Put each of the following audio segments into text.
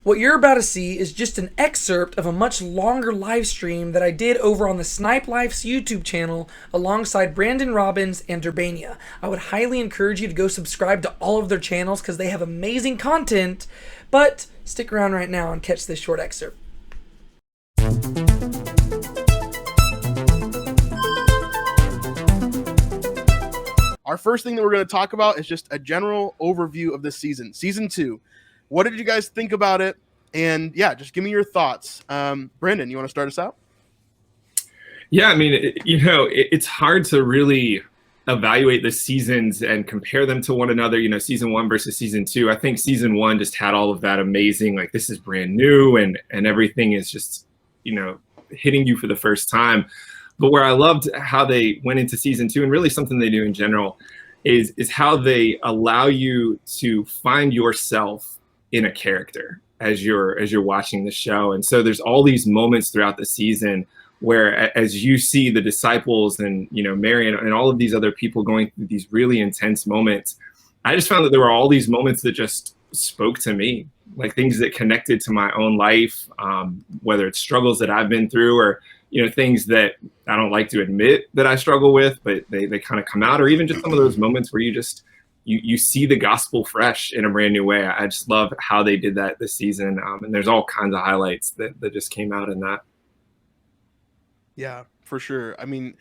What you're about to see is just an excerpt of a much longer live stream that I did over on the Snipe Life's YouTube channel alongside Brandon Robbins and Durbania. I would highly encourage you to go subscribe to all of their channels because they have amazing content, but stick around right now and catch this short excerpt. Our first thing that we're going to talk about is just a general overview of this season, season 2. What did you guys think about it? And yeah, just give me your thoughts. Brandon, you want to start us out? Yeah, I mean, it's hard to really evaluate the seasons and compare them to one another, season 1 versus season 2. I think season 1 just had all of that amazing, like, this is brand new and everything is just, hitting you for the first time. But where I loved how they went into season 2, and really something they do in general, is how they allow you to find yourself in a character as you're watching the show. And so there's all these moments throughout the season where, as you see the disciples and Mary and all of these other people going through these really intense moments, I just found that there were all these moments that just spoke to me, like things that connected to my own life, whether it's struggles that I've been through or things that I don't like to admit that I struggle with, but they kind of come out, or even just some of those moments where you see the gospel fresh in a brand new way. I just love how they did that this season. And there's all kinds of highlights that just came out in that. Yeah, for sure. I mean,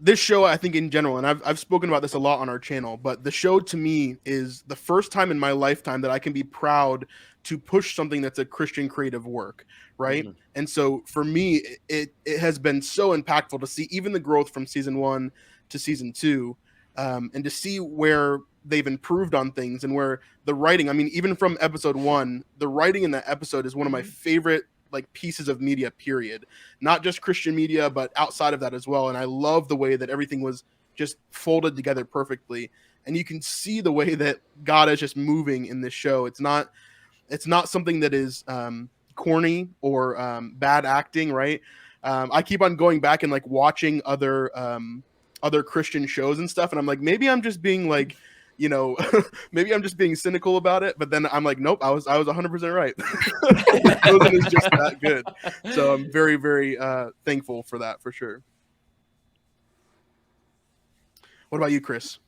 this show, I think in general, and I've spoken about this a lot on our channel, but the show to me is the first time in my lifetime that I can be proud to push something that's a Christian creative work, right? Mm-hmm. And so for me, it has been so impactful to see even the growth from season 1 to season 2, and to see where they've improved on things and where the writing, I mean, even from episode 1, the writing in that episode is one of my favorite pieces of media, period. Not just Christian media, but outside of that as well. And I love the way that everything was just folded together perfectly. And you can see the way that God is just moving in this show. It's not something that is corny or bad acting, right? I keep on going back and watching other Christian shows and stuff, and I'm like, maybe I'm just being maybe I'm just being cynical about it, but then I'm like, nope, I was 100% right. Chosen is just that good. So I'm very, very thankful for that, for sure. What about you, Chris?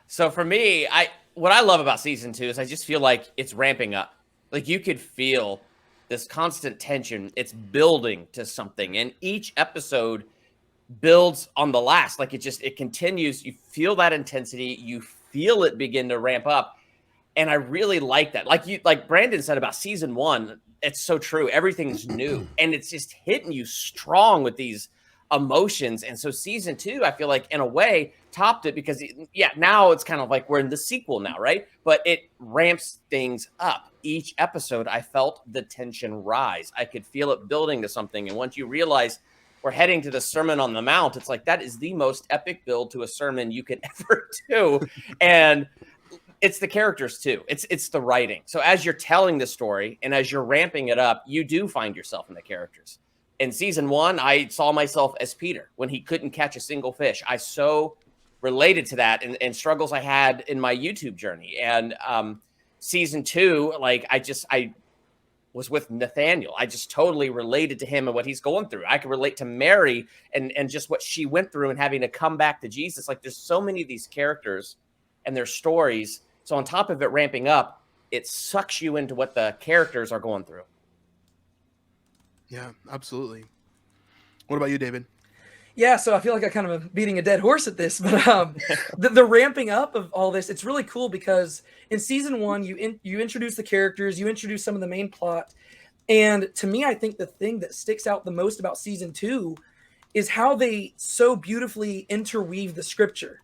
So for me, what I love about season 2 is I just feel like it's ramping up. Like, you could feel this constant tension. It's building to something, and each episode builds on the last. Like, it continues. You feel that intensity. You feel it begin to ramp up. And I really like that. Like Brandon said about season 1, it's so true. Everything's new and it's just hitting you strong with these emotions. And so season 2, I feel like in a way topped it because now it's kind of like we're in the sequel now, right? But it ramps things up. Each episode, I felt the tension rise. I could feel it building to something. And once you realize we're heading to the Sermon on the Mount, it's like, that is the most epic build to a sermon you can ever do. And it's the characters too. It's the writing. So as you're telling the story and as you're ramping it up, you do find yourself in the characters. In season 1, I saw myself as Peter when he couldn't catch a single fish. I so related to that and struggles I had in my YouTube journey. And season 2, I was with Nathaniel. I just totally related to him and what he's going through. I could relate to Mary and just what she went through and having to come back to Jesus. Like, there's so many of these characters and their stories. So on top of it ramping up, it sucks you into what the characters are going through. Yeah, absolutely. What about you, David? Yeah, so I feel like I kind of am beating a dead horse at this, but the ramping up of all this, it's really cool because in season 1, you introduce the characters, you introduce some of the main plot, and to me, I think the thing that sticks out the most about season 2 is how they so beautifully interweave the scripture.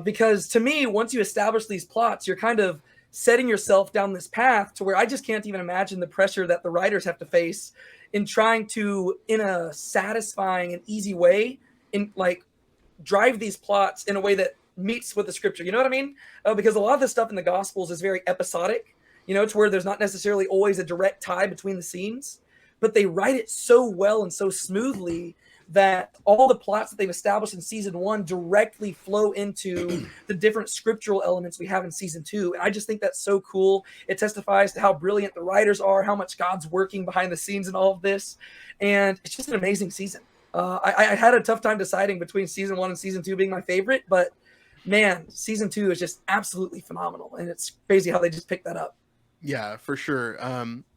Because to me, once you establish these plots, you're kind of setting yourself down this path to where I just can't even imagine the pressure that the writers have to face in trying to, in a satisfying and easy way, drive these plots in a way that meets with the scripture. You know what I mean? Because a lot of the stuff in the Gospels is very episodic, to where there's not necessarily always a direct tie between the scenes, but they write it so well and so smoothly that all the plots that they've established in season 1 directly flow into the different scriptural elements we have in season 2. And I just think that's so cool. It testifies to how brilliant the writers are, how much God's working behind the scenes in all of this. And it's just an amazing season. I had a tough time deciding between season 1 and season 2 being my favorite, but man, season 2 is just absolutely phenomenal. And it's crazy how they just picked that up. Yeah, for sure.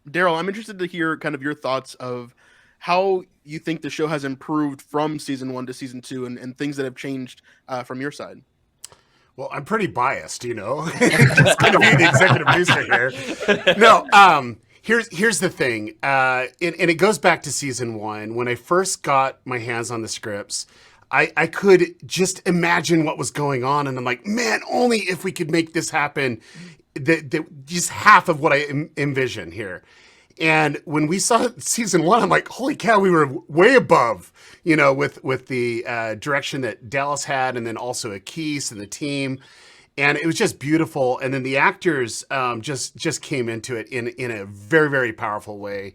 Daryl, I'm interested to hear kind of your thoughts of how you think the show has improved from season 1 to season 2 and things that have changed from your side. Well, I'm pretty biased, just going to be the executive producer here. No, here's the thing. And it goes back to season 1. When I first got my hands on the scripts, I could just imagine what was going on. And I'm like, man, only if we could make this happen, just half of what I envision here. And when we saw season 1, I'm like, holy cow, we were way above, with the direction that Dallas had, and then also Akis and the team. And it was just beautiful. And then the actors just came into it in a very, very powerful way.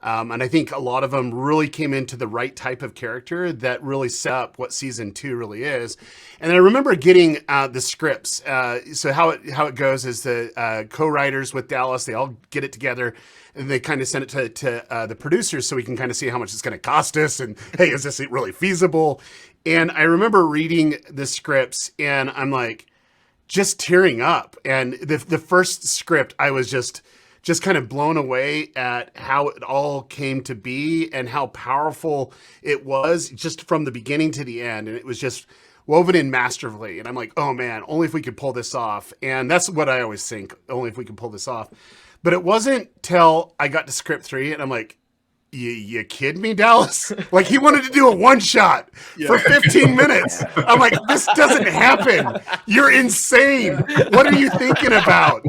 And I think a lot of them really came into the right type of character that really set up what season 2 really is. And I remember getting the scripts. So how it goes is the co-writers with Dallas, they all get it together and they kind of send it to the producers so we can kind of see how much it's going to cost us. And hey, is this really feasible? And I remember reading the scripts and I'm like, just tearing up. And the first script, I was just kind of blown away at how it all came to be and how powerful it was just from the beginning to the end. And it was just woven in masterfully. And I'm like, oh man, only if we could pull this off. And that's what I always think, only if we could pull this off. But it wasn't till I got to script 3 and I'm like, you kidding me, Dallas? Like, he wanted to do a one-shot for 15 minutes. I'm like, this doesn't happen. You're insane. What are you thinking about?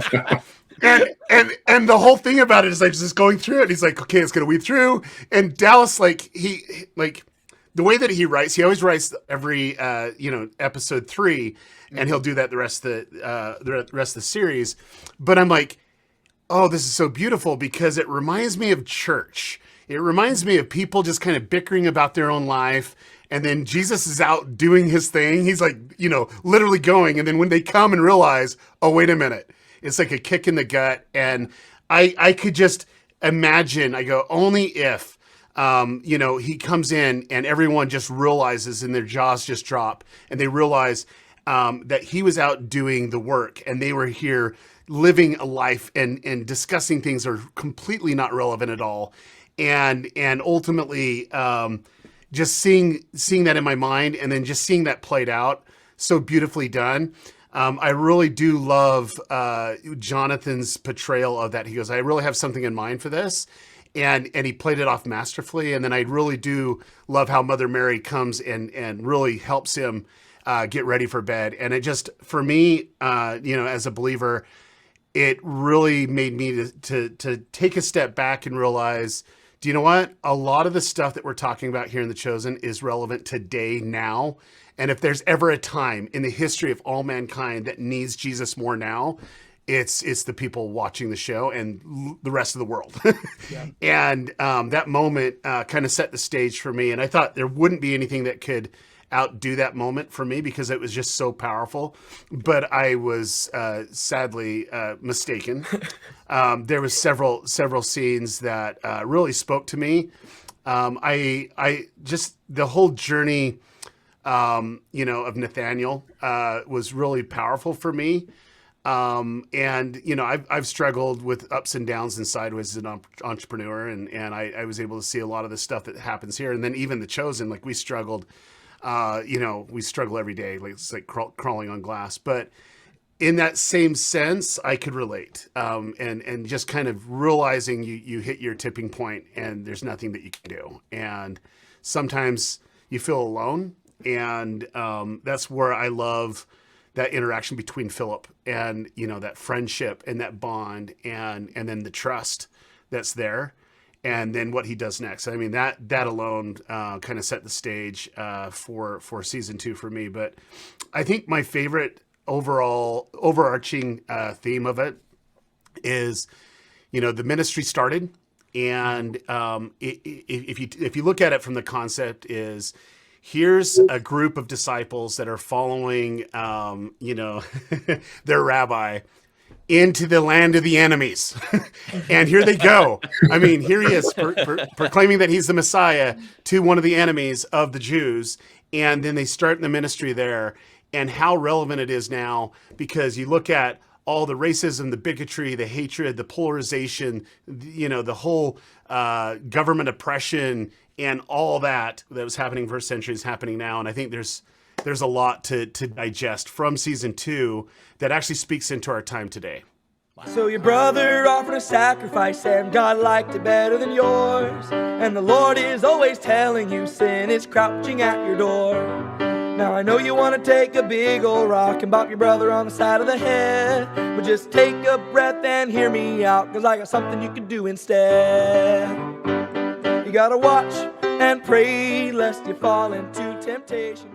And the whole thing about it is like just going through it. He's like, okay, it's gonna weave through. And Dallas, he the way that he writes, he always writes every episode 3, and he'll do that the rest of the series. But I'm like, oh, this is so beautiful because it reminds me of church. It reminds me of people just kind of bickering about their own life. And then Jesus is out doing his thing. He's like, literally going. And then when they come and realize, oh, wait a minute, it's like a kick in the gut. And I could just imagine, I go, only if, he comes in and everyone just realizes and their jaws just drop and they realize that he was out doing the work and they were here living a life and discussing things that are completely not relevant at all. And ultimately, just seeing that in my mind and then just seeing that played out so beautifully done. I really do love Jonathan's portrayal of that. He goes, I really have something in mind for this. And he played it off masterfully. And then I really do love how Mother Mary comes and really helps him get ready for bed. And it just, for me, as a believer, it really made me to take a step back and realize, do you know what? A lot of the stuff that we're talking about here in The Chosen is relevant today, now. And if there's ever a time in the history of all mankind that needs Jesus more now, it's the people watching the show and the rest of the world. Yeah. And that moment kind of set the stage for me. And I thought there wouldn't be anything that could outdo that moment for me because it was just so powerful. But I was sadly mistaken. There was several scenes that really spoke to me. I just, the whole journey of Nathaniel was really powerful for me. And I've struggled with ups and downs and sideways as an entrepreneur, and I was able to see a lot of the stuff that happens here. And then even The Chosen, like we struggled, we struggle every day. Like it's like crawling on glass, but in that same sense, I could relate. And just kind of realizing you hit your tipping point and there's nothing that you can do. And sometimes you feel alone. And that's where I love that interaction between Philip and, that friendship and that bond and then the trust that's there. And then what he does next. I mean, that alone kind of set the stage for season 2 for me. But I think my favorite overarching theme of it is, the ministry started And if you look at it from the concept is, here's a group of disciples that are following, their rabbi into the land of the enemies. And here they go. I mean, here he is proclaiming that he's the Messiah to one of the enemies of the Jews. And then they start the ministry there, and how relevant it is now, because you look at all the racism, the bigotry, the hatred, the polarization, the whole government oppression, and all that was happening first century is happening now. And I think there's a lot to digest from season 2 that actually speaks into our time today. So your brother offered a sacrifice, and God liked it better than yours. And the Lord is always telling you sin is crouching at your door. Now I know you want to take a big old rock and bop your brother on the side of the head, but just take a breath and hear me out, 'cause I got something you can do instead. You gotta watch and pray lest you fall into temptation.